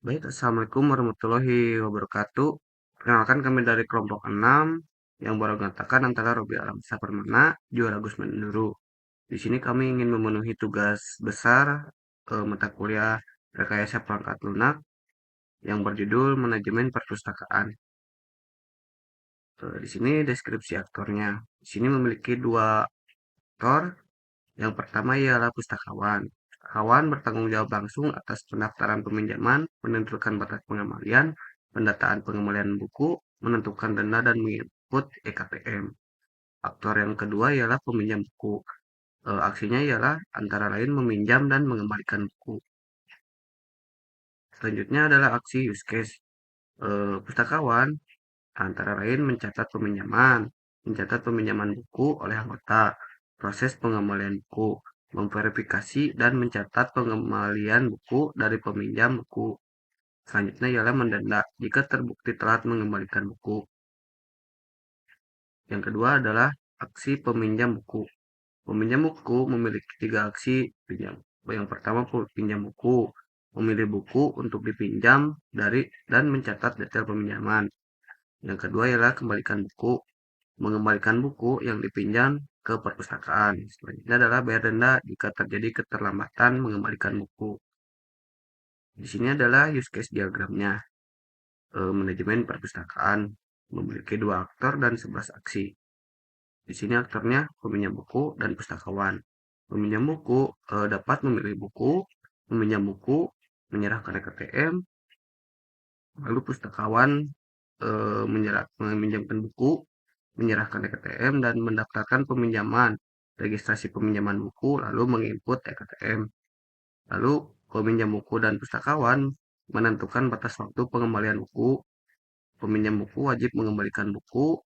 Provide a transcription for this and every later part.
Baik, Assalamualaikum warahmatullahi wabarakatuh. Perkenalkan kami dari kelompok 6 yang beranggotakan antara Robi Alamsyah Permana, Juara Gusman Nuru. Di sini kami ingin memenuhi tugas besar mata kuliah rekayasa perangkat lunak yang berjudul Manajemen Perpustakaan. Di sini deskripsi aktornya. Di sini memiliki dua aktor. Yang pertama ialah pustakawan. Pustakawan bertanggung jawab langsung atas pendaftaran peminjaman, menentukan batas pengembalian, pendataan pengembalian buku, menentukan denda dan menginput EKTM. Aktor yang kedua ialah peminjam buku. Aksinya ialah antara lain meminjam dan mengembalikan buku. Selanjutnya adalah aksi use case. Pustakawan antara lain mencatat peminjaman buku oleh anggota, proses pengembalian buku, memverifikasi dan mencatat pengembalian buku dari peminjam buku. Selanjutnya ialah mendenda jika terbukti telat mengembalikan buku. Yang kedua adalah aksi peminjam buku. Peminjam buku memiliki tiga aksi pinjam. Yang pertama pinjam buku, memilih buku untuk dipinjam dari dan mencatat detail peminjaman. Yang kedua ialah kembalikan buku, mengembalikan buku yang dipinjam ke perpustakaan. Selanjutnya adalah bayar denda jika terjadi keterlambatan mengembalikan buku. Di sini adalah use case diagramnya. Manajemen perpustakaan memiliki dua aktor dan 11 aksi. Di sini aktornya peminjam buku dan pustakawan. Peminjam buku dapat memilih buku, meminjam buku, menyerahkan EKTM, lalu pustakawan meminjamkan buku, menyerahkan EKTM, dan mendaftarkan peminjaman, registrasi peminjaman buku, lalu menginput EKTM. Lalu peminjam buku dan pustakawan menentukan batas waktu pengembalian buku. Peminjam buku wajib mengembalikan buku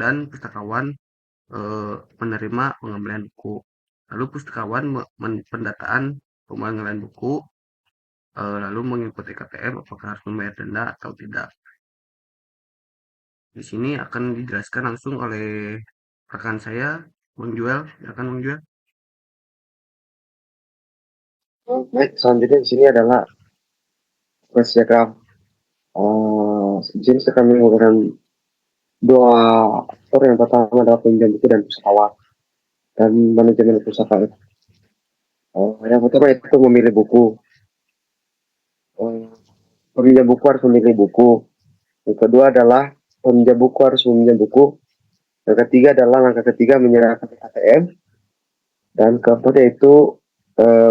dan pustakawan menerima pengembalian buku. Lalu pustakawan pendataan pengembalian buku, lalu menginput EKTM apakah harus membayar denda atau tidak. Di sini akan dijelaskan langsung oleh rekan saya, Bang Juel. Silakan Bang Juel. Baik, selanjutnya di sini adalah Instagram. Di sini saya kami menggunakan dua aktor. Yang pertama adalah pinjam buku dan pustakawan dan manajemen perpustakaan. Yang pertama itu memilih buku. Uh, Peminjam buku harus memilih buku. Yang kedua adalah peminjam buku harus meminjam buku. Yang ketiga adalah langkah ketiga menyerahkan ATM. Dan keempat yaitu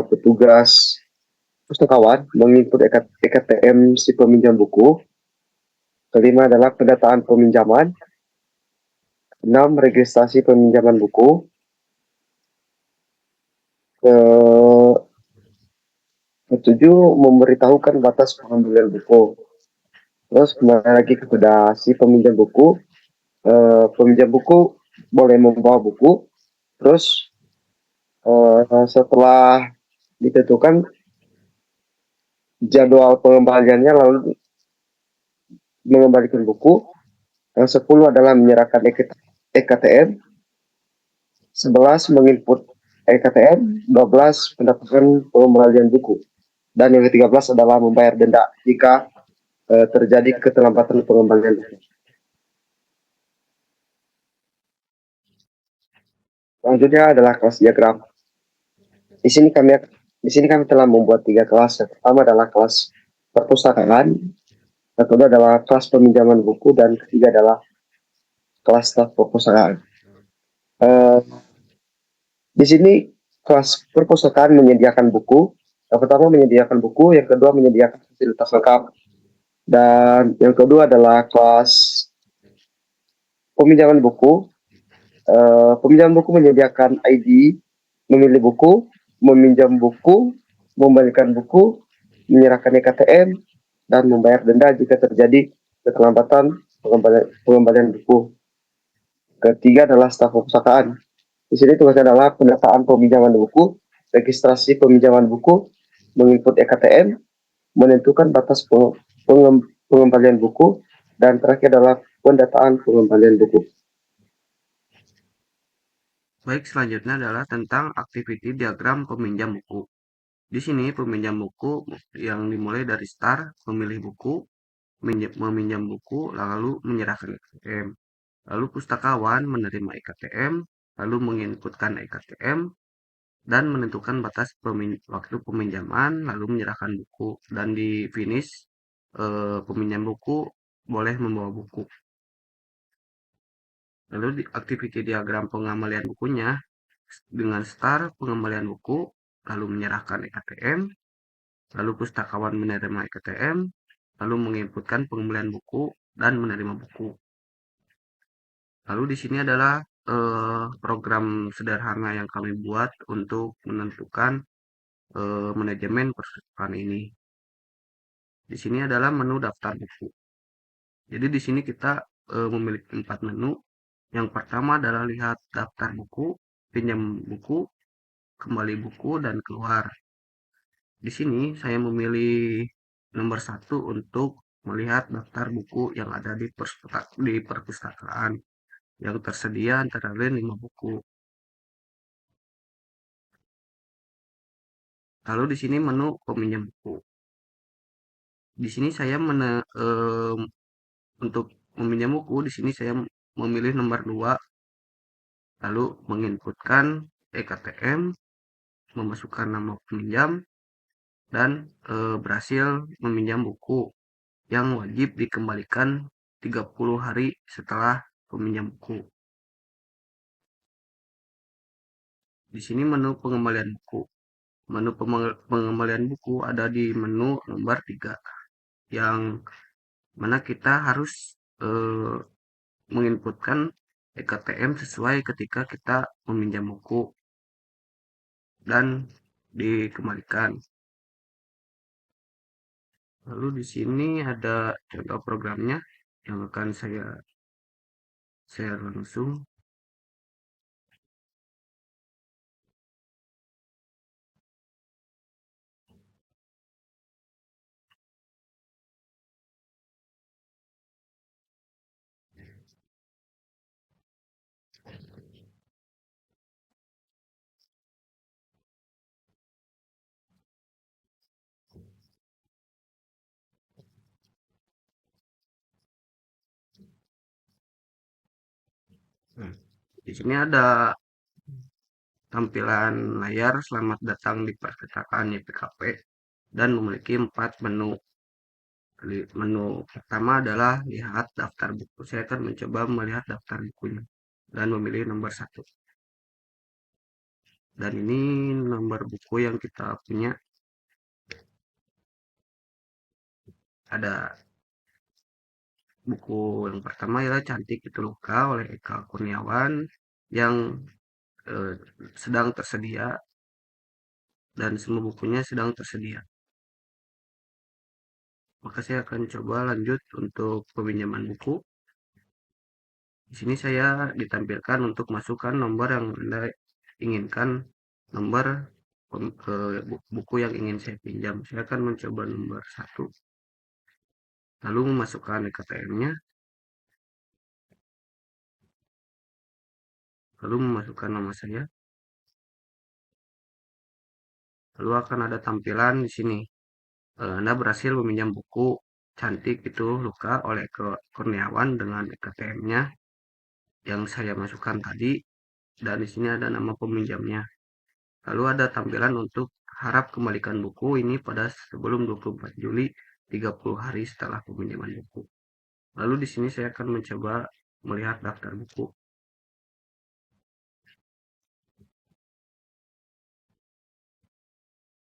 petugas pustakawan menginput EKTM si peminjam buku. Kelima adalah pendataan peminjaman. 6. Registrasi peminjaman buku. Ketujuh, memberitahukan batas pengambilan buku. Terus kembali lagi kepada si peminjam buku. Peminjam buku boleh membawa buku. Terus setelah ditentukan jadwal pengembaliannya lalu mengembalikan buku. Yang 10 adalah menyerahkan EKTM. 11 menginput EKTM. 12 mendapatkan pengembalian buku. Dan yang ke-13 adalah membayar denda jika terjadi keterlambatan pengembalian buku. Selanjutnya adalah kelas diagram. Di sini kami telah membuat 3 kelas. Yang pertama adalah kelas perpustakaan, yang kedua adalah kelas peminjaman buku, dan ketiga adalah kelas staf perpustakaan. Uh, di sini kelas perpustakaan menyediakan buku. Yang pertama menyediakan buku, yang kedua menyediakan fasilitas lengkap, dan yang kedua adalah kelas peminjaman buku. Peminjaman buku menyediakan ID, memilih buku, meminjam buku, membalikan buku, menyerahkan EKTM, dan membayar denda jika terjadi keterlambatan pengembalian buku. Ketiga adalah staf perpustakaan. Di sini tugasnya adalah pendataan peminjaman buku, registrasi peminjaman buku, menginput EKTM, menentukan batas pengembalian buku, dan terakhir adalah pendataan pengembalian buku. Baik, selanjutnya adalah tentang activity diagram peminjam buku. Di sini peminjam buku yang dimulai dari start, memilih buku, meminjam buku, lalu menyerahkan EKTM. Lalu pustakawan menerima EKTM, lalu menginputkan EKTM, dan menentukan batas waktu peminjaman, lalu menyerahkan buku. Dan di finish, peminjam buku boleh membawa buku. Lalu di activity diagram pengembalian bukunya dengan start pengembalian buku, lalu menyerahkan EKTM, lalu pustakawan menerima EKTM, lalu menginputkan pengembalian buku dan menerima buku. Lalu di sini adalah program sederhana yang kami buat untuk menentukan manajemen perpustakaan ini. Di sini adalah menu daftar buku. Jadi di sini kita memiliki 4 menu. Yang pertama adalah lihat daftar buku, pinjam buku, kembali buku, dan keluar. Di sini saya memilih nomor 1 untuk melihat daftar buku yang ada di perpustakaan yang tersedia antara lain 5 buku. Lalu di sini menu peminjam buku. Di sini saya untuk meminjam buku, di sini saya memilih nomor 2, lalu menginputkan EKTM, memasukkan nama peminjam, dan berhasil meminjam buku yang wajib dikembalikan 30 hari setelah peminjam buku. Di sini menu pengembalian buku. Menu pengembalian buku ada di menu nomor 3, yang mana kita harus eh, menginputkan EKTM sesuai ketika kita meminjam buku dan dikembalikan. Lalu di sini ada contoh programnya yang akan saya share langsung. Nah, di sini ada tampilan layar selamat datang di percetakan YPKP dan memiliki 4 menu. Menu pertama adalah lihat daftar buku. Saya akan mencoba melihat daftar bukunya dan memilih nomor 1. Dan ini nomor buku yang kita punya. Ada buku yang pertama ialah Cantik Itu Luka oleh Eka Kurniawan yang eh, sedang tersedia, dan semua bukunya sedang tersedia. Maka saya akan coba lanjut untuk peminjaman buku. Di sini saya ditampilkan untuk masukkan nomor yang Anda inginkan, nomor buku yang ingin saya pinjam. Saya akan mencoba nomor 1, lalu memasukkan EKTM-nya, lalu memasukkan nama saya, lalu akan ada tampilan di sini. Anda berhasil meminjam buku Cantik Itu Luka oleh Kurniawan dengan EKTM-nya yang saya masukkan tadi, dan di sini ada nama peminjamnya. Lalu ada tampilan untuk harap kembalikan buku ini pada sebelum 24 Juli, 30 hari setelah peminjaman buku. Lalu di sini saya akan mencoba melihat daftar buku.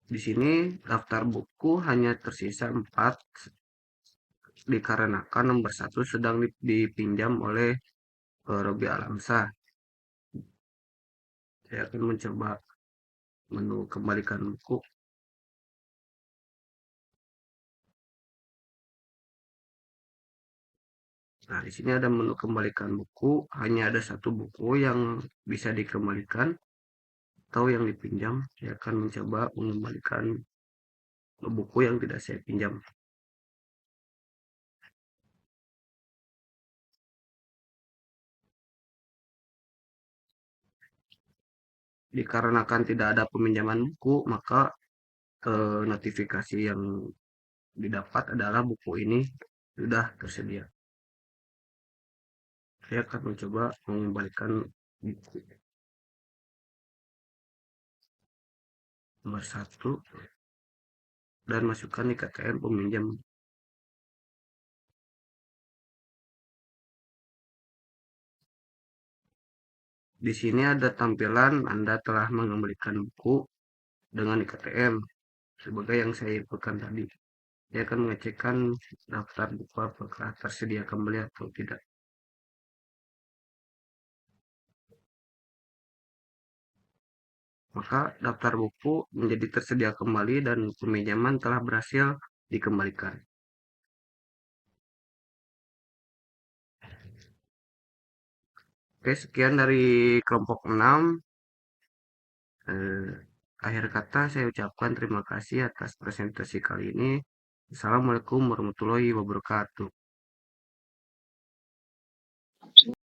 Di sini daftar buku hanya tersisa 4 dikarenakan nomor 1 sedang dipinjam oleh Robi Alamsa. Saya akan mencoba menu kembalikan buku. Nah, di sini ada menu kembalikan buku. Hanya ada 1 buku yang bisa dikembalikan atau yang dipinjam. Saya akan mencoba mengembalikan buku yang tidak saya pinjam. Dikarenakan tidak ada peminjaman buku, maka notifikasi yang didapat adalah buku ini sudah tersedia. Saya akan mencoba mengembalikan buku nomor 1 dan masukkan di KTM peminjam. Di sini ada tampilan Anda telah mengembalikan buku dengan KTM sebagai yang saya inputkan tadi. Saya akan mengecekkan daftar buku apakah tersedia kembali atau tidak. Maka daftar buku menjadi tersedia kembali dan peminjaman telah berhasil dikembalikan. Oke, sekian dari kelompok 6. Akhir kata saya ucapkan terima kasih atas presentasi kali ini. Assalamualaikum warahmatullahi wabarakatuh.